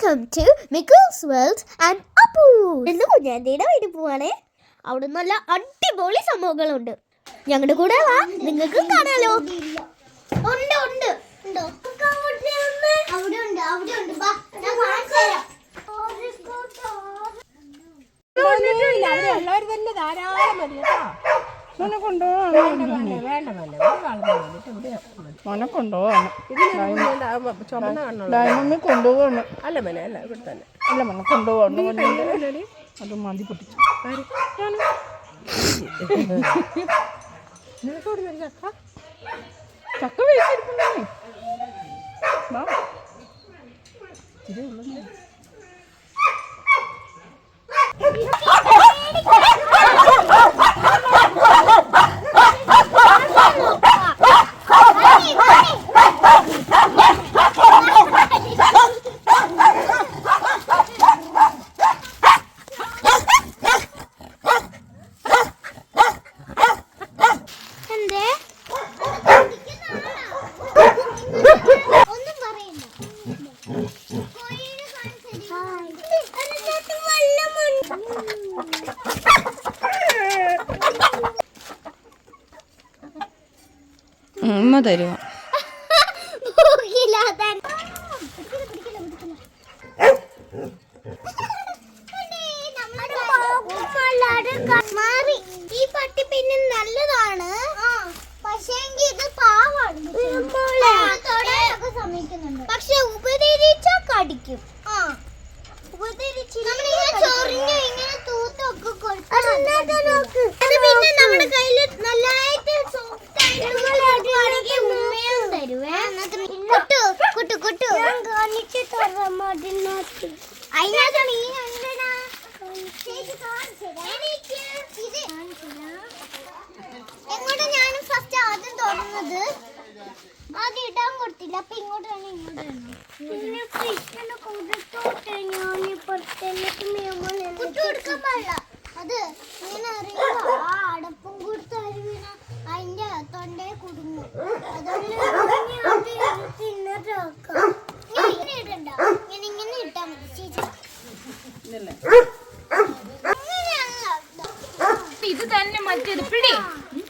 Welcome to Mickle's world and Appu. ഇന്ന് കുഞ്ഞാന്റിയുടെ വീട്ടിൽ പോവാണേ. അവിടെ നല്ല അടിപൊളി സംഭവങ്ങളുണ്ട്. ഞങ്ങളുടെ കൂടെ വാ, നിങ്ങൾക്ക് കാണാലോ. ഉണ്ട് ഉണ്ട് ഡയമണ്ട് കൊണ്ടുപോകണം. അല്ല മനെ അല്ല ഇവിടെ തന്നെ അല്ല മനെ കൊണ്ടുപോകണം. അത് മതി പൊട്ടിച്ചു. ചക്ക വേച്ചിരിക്കുന്നേ. ഉമ്മ തരുമോ? ഈ പട്ടി പിന്നെ നല്ലതാണ്, പക്ഷേ ഇത് പാവാണ്. പക്ഷെ ഉപദേശിച്ചാ കടിക്കും. പിന്നെ നമ്മുടെ കയ്യില് നല്ലതായിട്ട് എങ്ങോട്ടാ ഞാനും ഫസ്റ്റ് ആദ്യം തുടങ്ങുന്നത്. ആദ്യം ഇടാൻ കൊടുത്തില്ല, അപ്പൊ ഇങ്ങോട്ട് തന്നെ കൊടുക്കാൻ പാടില്ല. അത് ഇങ്ങനെ അറിയുമ്പോ ആ അടപ്പും കൊടുത്ത് അരുവിന അതിന്റെ തൊണ്ടയെ കുടുങ്ങും. ഇങ്ങനെ ഇടണ്ട, ഇങ്ങനെ ഇട്ടാ മതി ചേച്ചി. ഇത് തന്നെ മറ്റേത് പിടി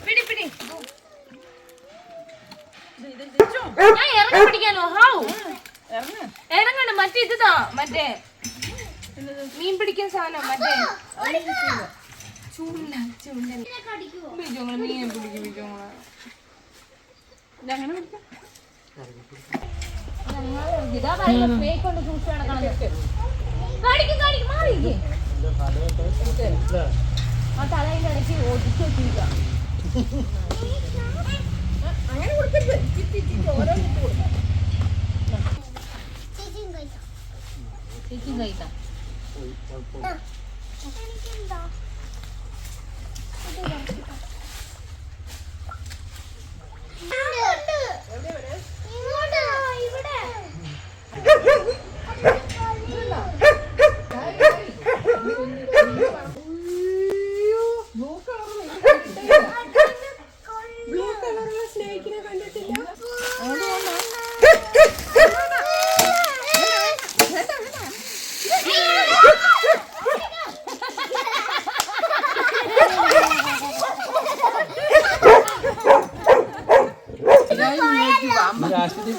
പിടി പിടി. ഞാൻ ഇറങ്ങി പിടിക്കാനോ? ഹൗ ഇറങ്ങണ്ട. മറ്റേ ഇതാ, മറ്റേ മീൻ പിടിക്കാൻ സാധനം, മറ്റേ ചൂണ്ട ചൂണ്ട പിടിച്ചോങ്ങളെ. മീനെ പിടിക്കും പിടിച്ചോങ്ങളെ. ഇതങ്ങനെ പിടിക്കാം. ഇതാ പറയുന്നത് പേക്കൊണ്ട് സൂക്ഷിച്ച് നടക്കണം. കാണിക്കും കാണിക്കും മാറിയിരിക്കേ. ആ തലയിൻ്റെ ഇടയ്ക്ക് ഒതുക്കി വെച്ചിരിക്കാം. അങ്ങനെ കൊടുക്കരുത്. ഓരോ ചേച്ചിയും കഴിക്കാം.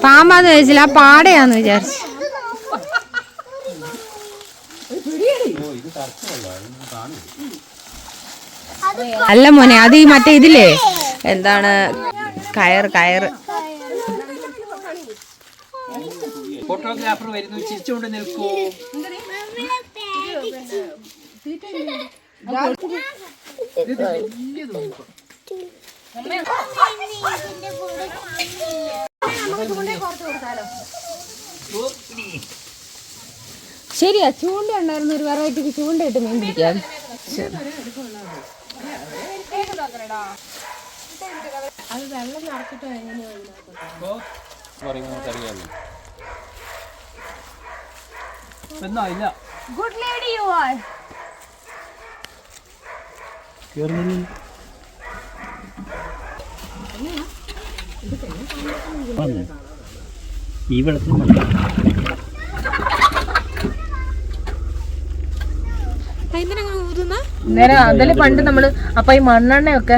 പാമ്പാന്ന് ചോദിച്ചില്ല, ആ പാടയാന്ന് വിചാരിച്ചു. അല്ല മോനെ, അത് ഈ മറ്റേ ഇതില്ലേ, എന്താണ് കയറ് കയറ്. ഫോട്ടോഗ്രാഫർ വരുന്നു, ചിരിച്ചുകൊണ്ട് നിൽക്കൂ. ശരിയാ, ചൂണ്ട ഉണ്ടായിരുന്നു. ഒരു വെറൈറ്റിക്ക് ചൂണ്ട ഇട്ട് മീൻ പിടിക്കാം. അത് വെള്ളം നിറച്ചിട്ടോ എങ്ങനെയാണ്? Good lady you are. ഈ വെള്ളത്തിൽ നേരെ അതില് പണ്ട് നമ്മള് അപ്പൊ ഈ മണ്ണെണ്ണയൊക്കെ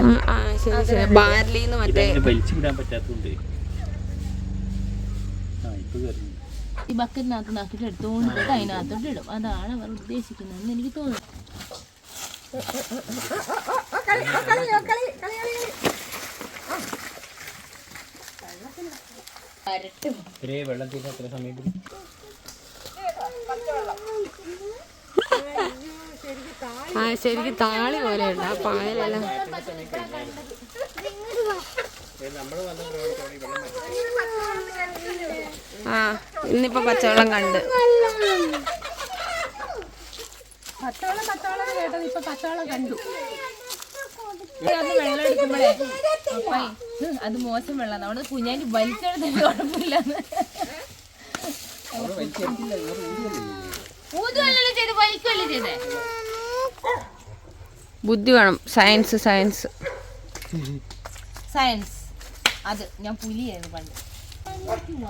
ബാർലിന്ന് മറ്റേ വലിച്ചു വിടാൻ പറ്റാത്തതുകൊണ്ട് ഈ ബക്കറ്റിനകത്ത് നാക്കിട്ട് എടുത്തുകൊണ്ട് പോയിട്ട് അതിനകത്തോട്ട് ഇടും. അതാണ് അവർ ഉദ്ദേശിക്കുന്നതെന്ന് എനിക്ക് തോന്നുന്നു. വെള്ളത്തിൽ എത്ര സമയം ശരിക്കും താളി പോലെയുണ്ട് ആ പായലെല്ലാം. ആ ഇന്നിപ്പോ പച്ചവെള്ളം കണ്ട് പച്ചവെള്ളം കേട്ടത് ഇപ്പൊ പച്ചവെള്ളം കണ്ടു. വെള്ളം എടുക്കുമ്പോഴേ അപ്പായി അത് മോശം വെള്ളം നമ്മുടെ കുഞ്ഞാണ്ടി വലിച്ചെടുത്തിട്ട് കുഴപ്പമില്ലെന്ന് ഊതുവല്ലോ ചെയ്ത് വലിക്കുവല്ലേ ചെയ്തേ. ബുദ്ധി വേണം. Science science science. അത് ഞാൻ പുലിയായിരുന്നു പണ്ട്.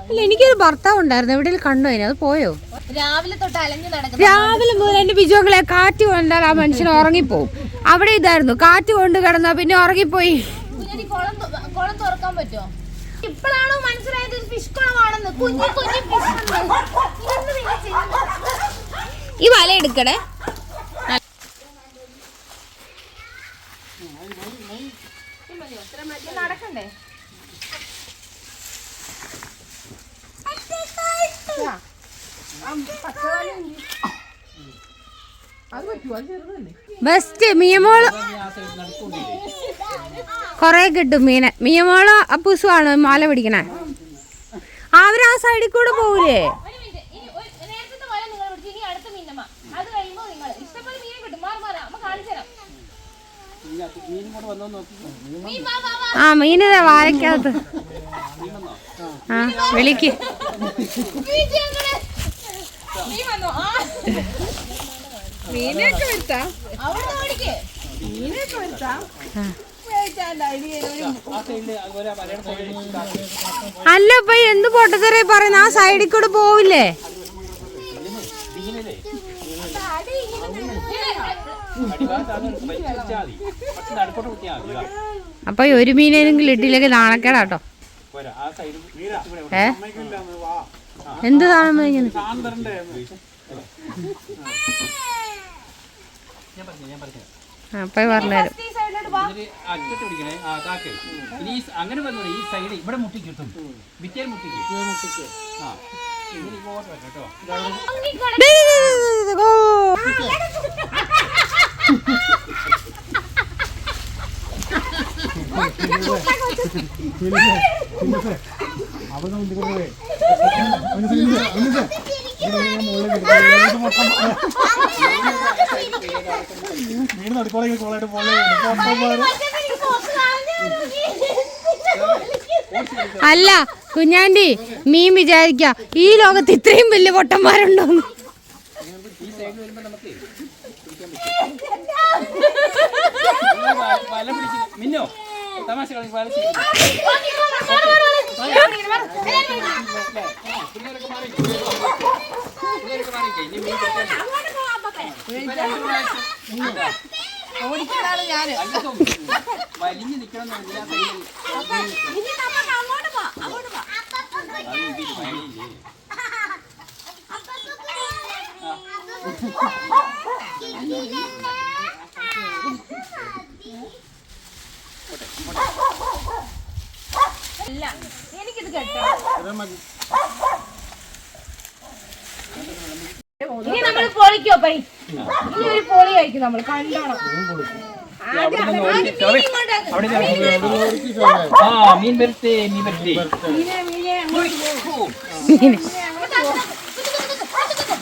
അല്ല എനിക്കൊരു ഭർത്താവ് ഉണ്ടായിരുന്നു. എവിടെയെങ്കിലും കണ്ടോ അതിന്? അത് പോയോ? രാവിലെ തൊട്ട് അലഞ്ഞു നടക്കുന്നു. രാവിലെ മുതൽ എന്റെ ബിജുക്കളെ കാറ്റ് കൊണ്ടാൽ ആ മനുഷ്യൻ ഉറങ്ങിപ്പോവും. അവിടെ ഇതായിരുന്നു, കാറ്റ് കൊണ്ട് കിടന്നാ പിന്നെ ഉറങ്ങിപ്പോയി. കുഞ്ഞിന് കുളം തുറക്കാൻ പറ്റുമോ? ഇപ്പോഴാണോ മനസ്സിലായത് ഫിഷ് കുളമാണെന്ന്? കുഞ്ഞി കുഞ്ഞി ഫിഷ്. ഈ വല എടുക്കണേ. നടക്കണ്ടേ? ബെസ്റ്റ് മിയമോള് കൊറേ കിട്ടും മീനെ. മിയമോള് അപ്പൂസുമാണ് മാല പിടിക്കണേ. അവര് ആ സൈഡിൽ കൂടെ പോകൂലേ? ആ മീന് വാഴക്കകത്ത്. ആ വിളിക്ക്. മീനൊക്കെ വരുത്താ. മീനൊക്കെ വരുത്താ. അല്ല ഇപ്പൊ എന്ത് പൊട്ടത്തരേ പറയുന്ന? ആ സൈഡിൽ കൂടെ പോവില്ലേ? അപ്പൊ ഒരു മീനെങ്കിലും ഇട്ടില്ലെങ്കിൽ നാണക്കേടാട്ടോ. എന്ത് കാണുമ്പോ ഇങ്ങനെ അപ്പൊ പറഞ്ഞുതരും. അറ്റത്ത് പിടിക്കണേ. ഇനി അങ്ങനെ വന്നു ഈ സൈഡ് ഇവിടെ മുട്ടിക്കിട്ടും. വിറ്റേൽ മുട്ടിക്ക്. ആ ഇങ്ങനെ ഇങ്ങോട്ട് വരണം കേട്ടോ. അല്ല കുഞ്ഞാണ്ടി, മീൻ വിചാരിക്ക ഈ ലോകത്ത് ഇത്രയും വലിയ പൊട്ടന്മാരുണ്ടോന്ന്. മിന്നോ തമാശ വലിഞ്ഞു നിക്കണം. എനിക്കിത് കേട്ടോ. ഇനി നമ്മൾ പൊളിക്കോ പൈ. ഇനി ഒരു പൊളി കഴിക്കും നമ്മൾ. കണ്ടോണം. മീൻ വരട്ടെ.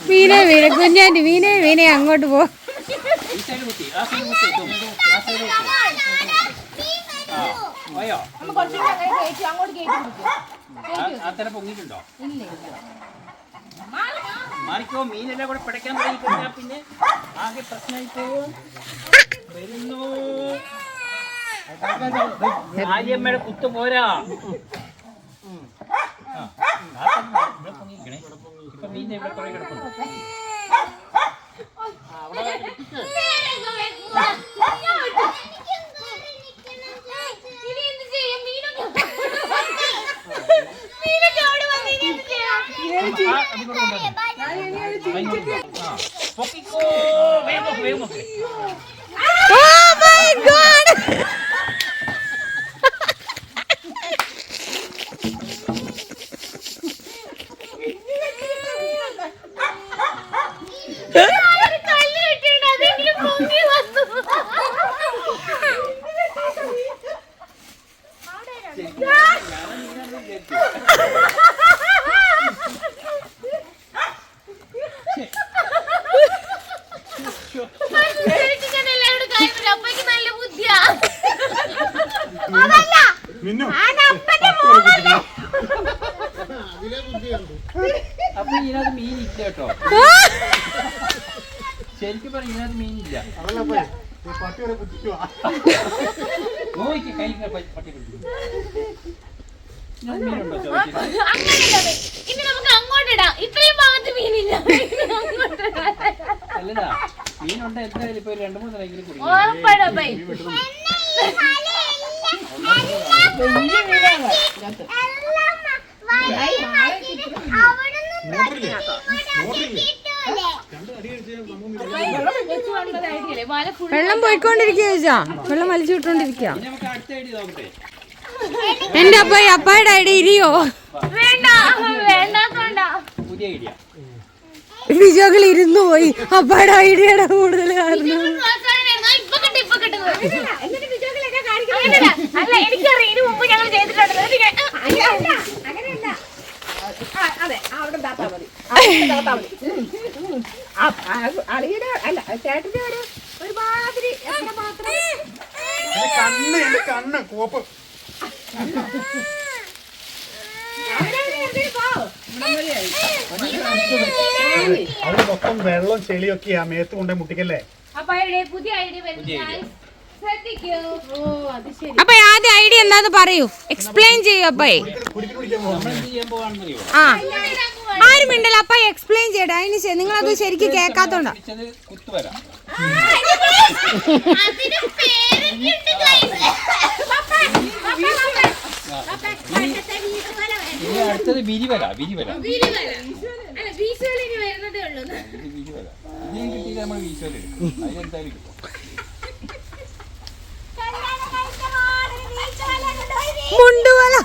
മീനെ കുഞ്ഞാണ്ടി മീനെ അങ്ങോട്ട് പോ. പൊങ്ങിട്ടുണ്ടോ? മാറിക്കോ. മീനെല്ലാം കൂടെ പിടയ്ക്കാൻ തുടങ്ങിക്കഴിഞ്ഞാൽ പിന്നെ ആകെ പ്രശ്നമായി പോവും. വരുന്നു. ആര്യമ്മയുടെ കുത്തു പോരാ. ഇപ്പൊ മീൻ ഇവിടെ കുറെ കിടപ്പുണ്ട്. പൊക്കിക്കോ, വേഗം നോക്ക്, വേഗം നോക്ക്. Oh my God! അപ്പൊ ഇതിനകത്ത് മീനില്ല കേട്ടോ. ശരിക്കും പറഞ്ഞ ഇതിനകത്ത് മീനില്ല. നോക്കി കൈ പട്ടി പിടിക്കും. മീനുണ്ടോ ചോദിച്ചിട്ട്? ഇനി നമുക്ക് അങ്ങോട്ടിടാം. ഇത്രയും ഭാഗത്ത് മീനില്ല. അല്ലടാ, മീനുണ്ട് എന്തായാലും ഇപ്പൊ 2-3 തലയ്ക്ക് കുടിക്കും. വെള്ളം പോയിക്കൊണ്ടിരിക്കുക ചോദിച്ചാ, വെള്ളം വലിച്ചു വിട്ടോണ്ടിരിക്കുക. ഇനി നമുക്ക് അടുത്ത ഐഡിയ നോക്കട്ടെ. എന്റെ അപ്പായുടെ ഐഡിയ ഇരിയോ? പുതിയ ഐഡിയ. വിജോകൾ ഇരുന്നു പോയി. അപ്പായുടെ ഐഡിയയുടെ കൂടുതൽ കാരണം അല്ല, എനിക്കറിയാം ഇതിനു മുമ്പ് ഞങ്ങൾ ചെയ്തിട്ടുണ്ട്. അതെ, അവിടെ താത്താ മതി. അളിയുടെ അല്ല ചേട്ടന്റെ ഒരുമാതിരി കണ്ണ് കോപ്പ് അവിടെ മൊത്തം വെള്ളം ചെളിയൊക്കെയാ മേത്ത് കൊണ്ടേ മുട്ടിക്കല്ലേ. പുതിയ ഐഡിയ അപ്പൊ ആദ്യം ഐഡിയ എന്താന്ന് പറയൂ, എക്സ്പ്ലെയിൻ ചെയ്യൂ. അപ്പായി ആ ആരും മിണ്ടല്ല. അപ്പായി എക്സ്പ്ലെയിൻ ചെയ്യട്ടെ. അതിന് നിങ്ങളത് ശരിക്കും കേൾക്കാത്തോണ്ടാ. കുത്തുവരാം. ഇനി അടുത്തത് വിരിവല. വിരിവല ഇതിനും കിട്ടിയിട്ട് നമ്മൾ വീശോല എടുക്കും. അതിനെന്തായാലും കിട്ടും. മുണ്ടുവല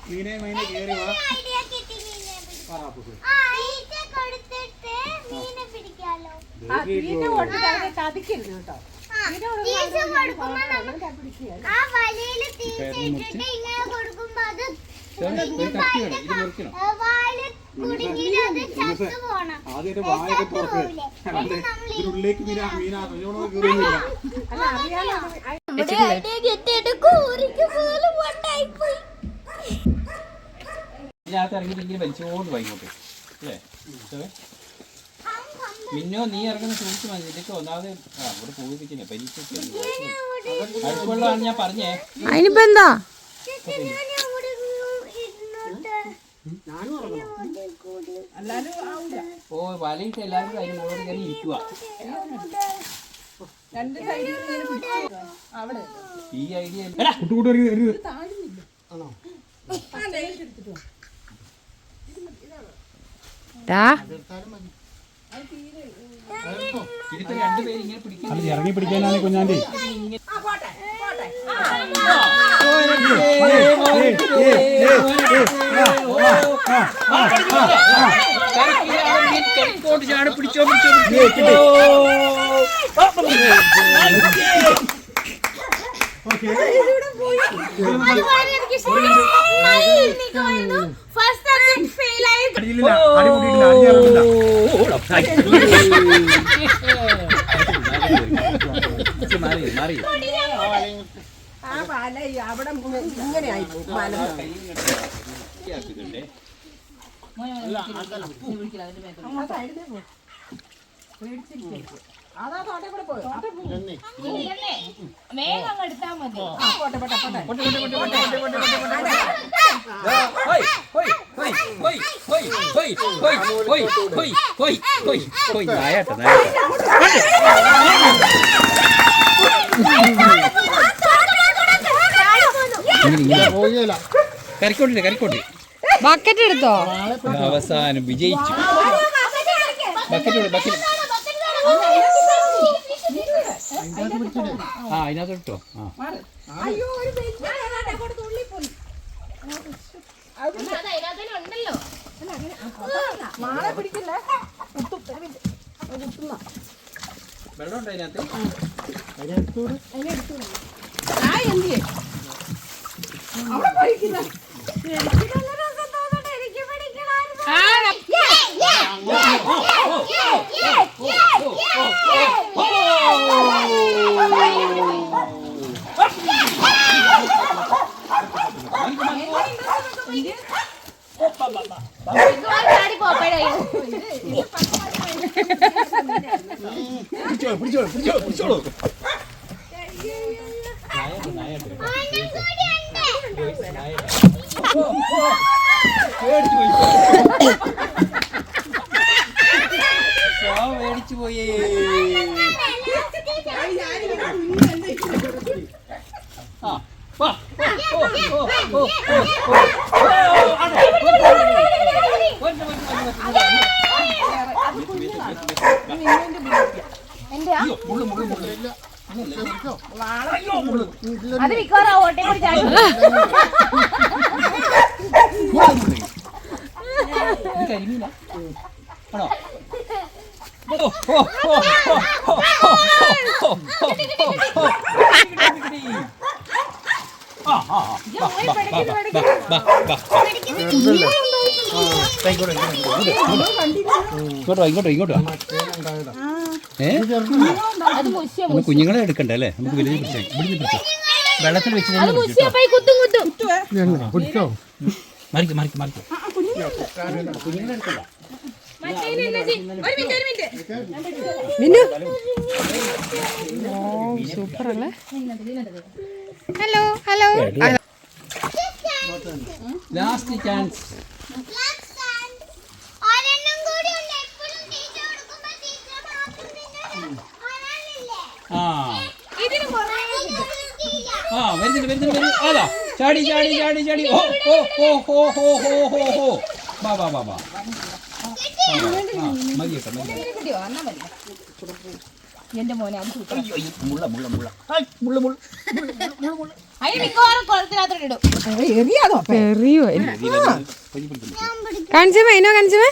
മീനെ മീനെ കേറി വാ. ആദ്യം വായൊക്കെ പുറത്ത് ഇതിനുള്ളിലേക്ക് മീനാ കയറുന്നില്ല. ഇതിനകത്ത് ഇറങ്ങിയിട്ട് ഇങ്ങനെ വലിച്ചോണ്ട് വൈകോട്ടെ അല്ലേ? മിന്നോ നീ ഇറങ്ങുന്ന സൂക്ഷിച്ച് മതി. ഇതൊക്കെ ഒന്നാമത് ഇവിടെ പൂവിപ്പിച്ചില്ല പരീക്ഷ അടുത്തുള്ളതാണ് ഞാൻ പറഞ്ഞേ. അതിനിപ്പോ എന്താ ഓ വലയിട്ട് എല്ലാവരും അതിന് മുകളിൽ കയറി ഇരിക്കുക. ഈ ഐഡിയ ഇതിപ്പോ രണ്ടുപേരും ഇങ്ങനെ പിടിക്കാൻ ഇറങ്ങി പിടിക്കാനാണ് കുഞ്ഞാണ്ടി. പിടിച്ചോ മാറി ആ വല അവിടെ ഇങ്ങനെ ആയിപ്പോ. കറിക്കോട്ടില്ല കറിക്കോട്ടി ബക്കറ്റ് എടുത്തോ? അവസാനം വിജയിച്ചു. ബക്കറ്റ് ബക്കറ്റ് ആ അതിനകത്ത് ഇട്ടോ. ആ വെള്ളം ഉണ്ടോ അതിനകത്ത്? പിടിച്ചോളൂ. മേടിച്ചു പോയേ. അത് മിക്കവാറും ഓട്ടെ കൂടി ചാടി കരിമീന ആണോ? ഇങ്ങോട്ടോ നമുക്ക് കുഞ്ഞുങ്ങളെ എടുക്കണ്ടേ അല്ലേ? നമുക്ക് വലിയ പിടിച്ചോ, ഇവിടുന്ന് പിടിച്ചോ, വെള്ളത്തിൽ വെച്ച് പിടിച്ചോ. മാറിക്കും മാറിക്കും മാറിക്കും. കുഞ്ഞുങ്ങളെ എടുക്കണ്ട. സൂപ്പർ അല്ലേ? Hello hello. Last chance. വരുന്നുണ്ട്. അതാ ചാടി ചാടി ചാടി ചാടി. ഓ ഓ ഓ ഹോ ഹോ ഹോ ഹോ ഹോ. ബാ ബാ ബാ ബാ. മതി കേട്ടോ മതി. എന്റെ മോനെ അത് മുള്ള മുള്ള മുള്ള മുള്ള മുള്ള കുളത്തിനകത്തോട്ട് എറിയാതോ എറിയോ? കാണിച്ചമേ ഇനോ കാണിച്ചമേ.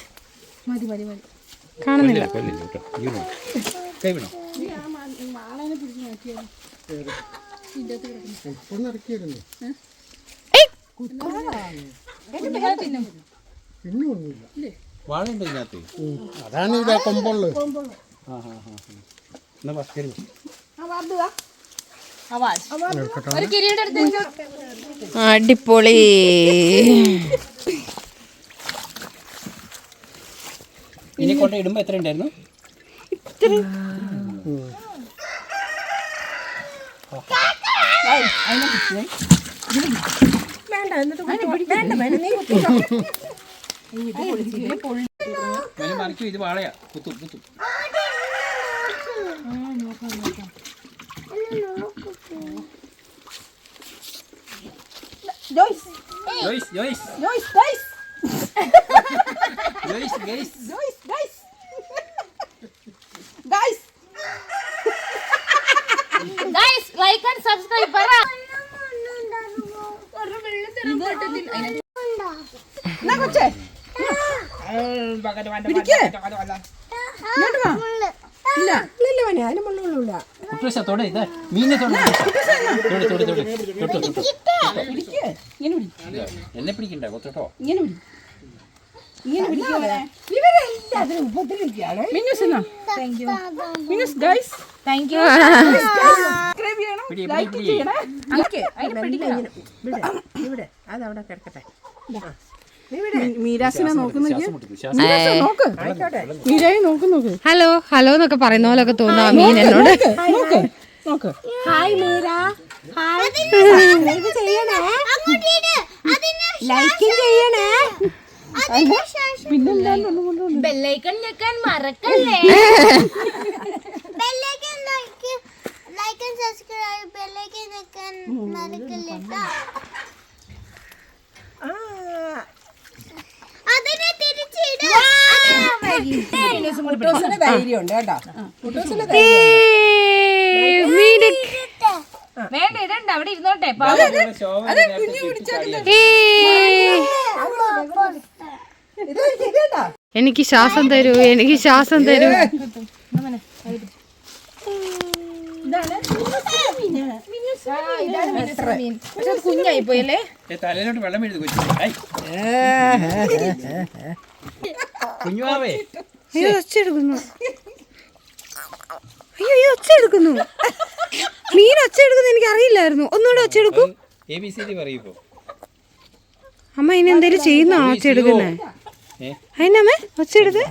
മതി മതി മതി. കാണുന്നില്ല. കൈ വേണോ? വാഴയുണ്ട് ഇതിനകത്ത്. അതാണ് ഇതാ കൊമ്പുള്ളു. ഒരു കിരീടം എടുത്ത് അടിപൊളി. ഇനി കൊണ്ട് ഇടുമ്പോ എത്ര ഉണ്ടായിരുന്നു? മറിക്കും. ഇത് വാളയാ. കുത്തും കുത്തും. ജോയ്സ് ജോയ്സ് ജോയ്സ് ജോയ്സ് ഗൈസ് ജോയ്സ് ഗൈസ് ജോയ്സ് guys guys guys like and subscribe പറ. എന്നാ കൊച്ചേ പിടിക്ക്. ഇങ്ങോട്ട് വാ. ഇല്ല ഇല്ല മോനെ അതിന് മുള്ളുള്ള കുട്ടൂസ തൊടേ ഇത് മീനെ തൊടേ തൊടേ തൊടേ തൊടേ തൊട്ടോ തൊട്ടോ പിടിക്ക്. ഇങ്ങനെ പിടി. എന്നെ പിടിക്കണ്ട കൊത്തോട്ടോ. ഇങ്ങനെ പിടി. ഇങ്ങനെ പിടിക്കാതെ ഇവരെല്ലാത്തിനും ഉപദ്രവിക്കുകയാണ്. മിന്നുസ് എന്നാ താങ്ക് യു മിന്നുസ് ഗൈസ് താങ്ക് യു. സബ്സ്ക്രൈബ് ചെയ്യണം, ലൈക്ക് ചെയ്യണം. അതിന് പിടിക്കണം. ഇവിടെ അതവിടെ കിടക്കട്ടെ. മീരാസിനെ നോക്ക് മീരായി നോക്ക് ഹലോ ഹലോ എന്നൊക്കെ പറയുന്ന പോലൊക്കെ തോന്നുന്നു ആ മീൻ എന്നോട്. നോക്ക്. Hi Meera, hi. ചെയ്യണേ, ലൈക്കും ചെയ്യണേ. ബെല്ലൈക്കൺ ഞെക്കാൻ മറക്കല്ലേ. Bell icon like and subscribe, bell icon ഞെക്കാൻ മറക്കല്ലേ ട്ടോ. അതിനെ തിരിച്ചിട്. കുട്ടൂസിന് ധൈര്യമുണ്ട് കേട്ടോ. കുട്ടൂസിന് വേണ്ട ഇടണ്ട, അവിടെ ഇരുന്നോട്ടെ. എനിക്ക് ശ്വാസം തരൂ, എനിക്ക് ശ്വാസം തരൂ. കുഞ്ഞായി പോയല്ലേ. തലയിലോട്ട് വെള്ളം വീഴുന്നു കുഞ്ഞുവാവേ. അയ്യോ ഒച്ചെടുക്കുന്നു, അയ്യോ ഒച്ച എടുക്കുന്നു. മീൻ ഒച്ച എടുക്കുന്നു എനിക്ക് അറിയില്ലായിരുന്നു. ഒന്നുകൂടെ ഒച്ച എടുക്കും. ABCD പറയൂ. അമ്മ ഇനി എന്തേലും ചെയ്യുന്നതാണോ ഒച്ച എടുക്കുന്നേ? അതിനമ്മേ ഒച്ച എടുത്ത്.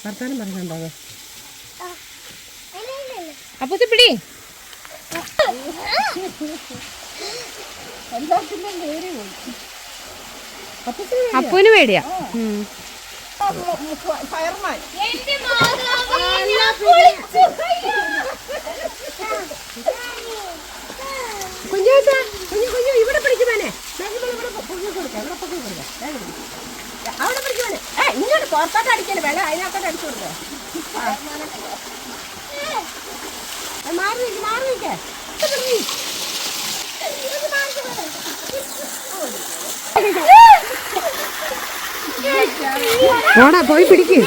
വർത്താനം പറഞ്ഞുണ്ടാവോ? അപ്പൊ പിടി. അപ്പൂന് പേടിയാ. ഫയർമാൻ കുഞ്ഞു ഇവിടെ പിടിക്കുവാനെ. അവിടെ പിടിക്കുവാനെ. ഇങ്ങോട്ട് പുറത്തോട്ട് അടിക്കല് വേണം, അതിനകത്തോട്ട് അടിച്ചു കൊടുക്കുക. മാറി നിൽക്കേ. ഓടാ പോയി പിടിക്ക്.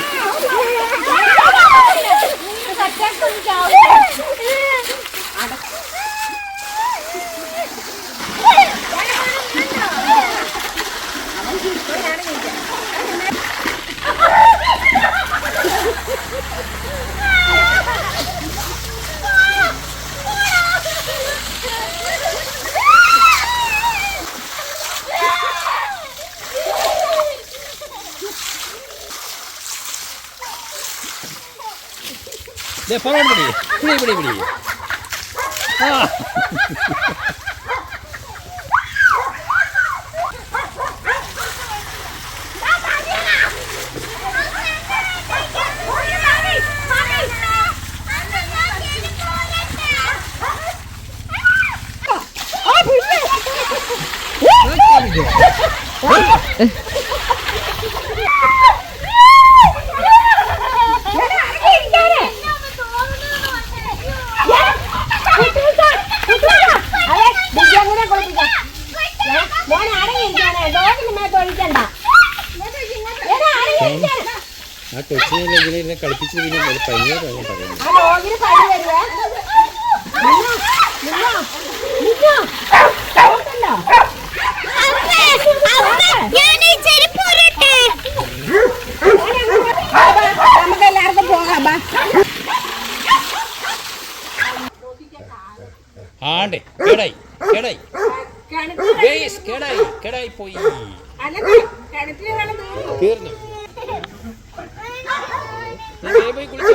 പിടി. ആ കൊച്ചിനെ കളിപ്പിച്ചു നമുക്കെല്ലാവർക്കും പോകാം. ആണ്ടേ കേടായി പോയി തീർന്നു. പോയി കുളിച്ചു.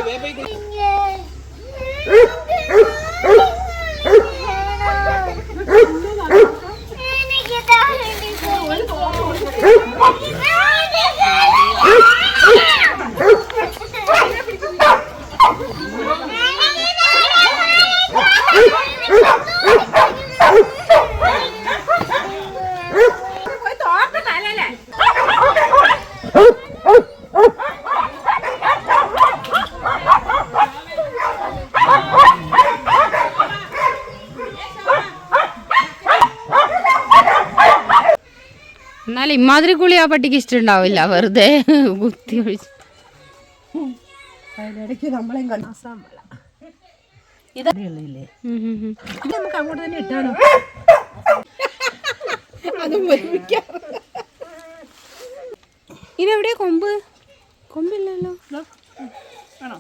എന്നാൽ ഇമാതിരി കുളി ആ പട്ടിക്ക് ഇഷ്ടമുണ്ടാവില്ല, വെറുതെ കുത്തി ഒഴിച്ച്. അതിനിടയ്ക്ക് നമ്മളെയും കണ്ടാസാൻ ഇതല്ലേ നമുക്ക് അങ്ങോട്ട് തന്നെ ഇട്ടാലോ. അതും ഇതെവിടെയാ കൊമ്പ്? കൊമ്പില്ലല്ലോ. ആണോ?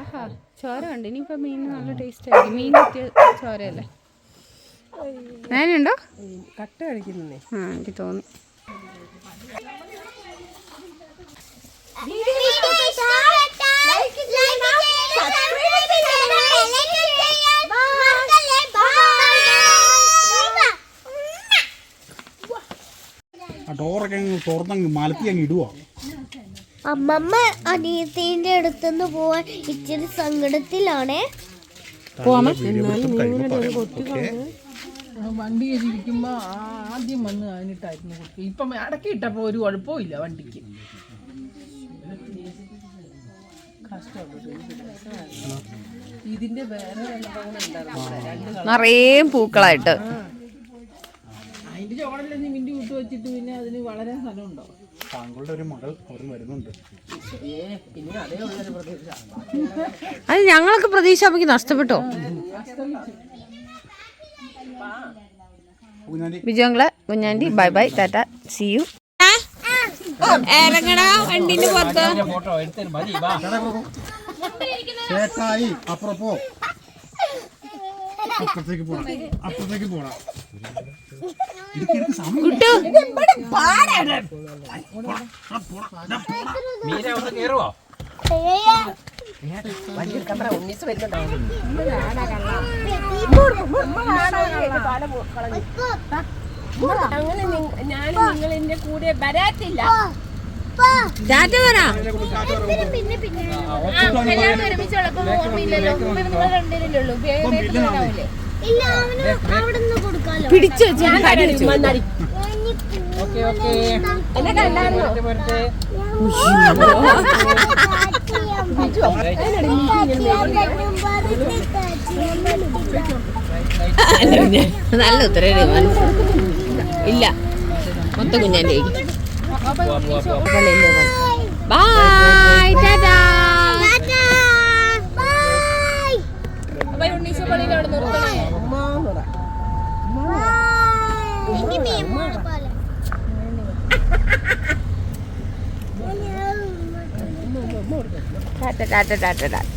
ആഹാ, ചോര ഉണ്ട്. ഇനിയിപ്പോൾ മീൻ നല്ല ടേസ്റ്റ് ആയിരിക്കും. മീൻ കിട്ടിയ ചോരയല്ലേ? ഞാനുണ്ടോ? കട്ട കഴിക്കുന്നേ. എനിക്ക് തോന്നി. ആ ഡോറൊക്കെ അങ്ങ് തുറന്നങ്ങ് മലത്തി അങ്ങ് ഇടുവാ. അമ്മമ്മ അനിയത്തിന്റെ അടുത്തുനിന്ന് പോവാൻ ഇച്ചിരി സങ്കടത്തിലാണേ. വണ്ടി ഇരിക്കുമ്പോ ആദ്യം വന്ന് അതിനിട്ടായിരുന്നു കൊടുക്കുക. ഇപ്പം അടക്കി ഇട്ടപ്പോ ഒരു കുഴപ്പമില്ല വണ്ടിക്ക്. ഇതിന്റെ വേറെ നിറയെ പൂക്കളായിട്ട്. അതിന്റെ ചോടല്ലേ നീ മിണ്ടി വിട്ട് വെച്ചിട്ട് പിന്നെ അതിന് വളരെ സ്ഥലമുണ്ടോ? താങ്കളുടെ ഒരു മകൾ അവിടെ വരുന്നുണ്ട്. പിന്നെ അതേ ഉള്ളൊരു പ്രതീക്ഷ. അത് ഞങ്ങളൊക്കെ പ്രതീക്ഷ നമുക്ക് നഷ്ടപ്പെട്ടോ. ബിജുങ്ങളെ കുഞ്ഞാൻറ്റി bye bye tata see you. ഇറങ്ങടാ വണ്ടിന്റെ പുറത്ത്. ഫോട്ടോ എടുത്തരും മതി. വാ ചേട്ടായി അപ്പുറപ്പോ അപ്പുറത്തേക്ക് പോണം. അപ്പുറത്തേക്ക് പോണം. മീര ഒന്ന് കേറുവോ? അങ്ങനെ ഞാൻ നിങ്ങളെന്റെ കൂടെ വരാത്തില്ല. ടാറ്റ പറ. എല്ലാവരും ഒരുമിച്ചുള്ളപ്പോ ഓർമ്മയില്ലല്ലോ. നിങ്ങൾ രണ്ടുപേരല്ലേ ഇല്ല, അവന് അവിടെ നിന്ന് കൊടുക്കാലോ. പിടിച്ചു ഓക്കെ ഓക്കെ. വരട്ടെ. നല്ല ഉത്തരം ഇല്ല. മൊത്തം കുഞ്ഞാൻ്റെ ബൈ ടാറ്റാ. ടാറ്റ ടാറ്റ ടാറ്റ ടാറ്റ.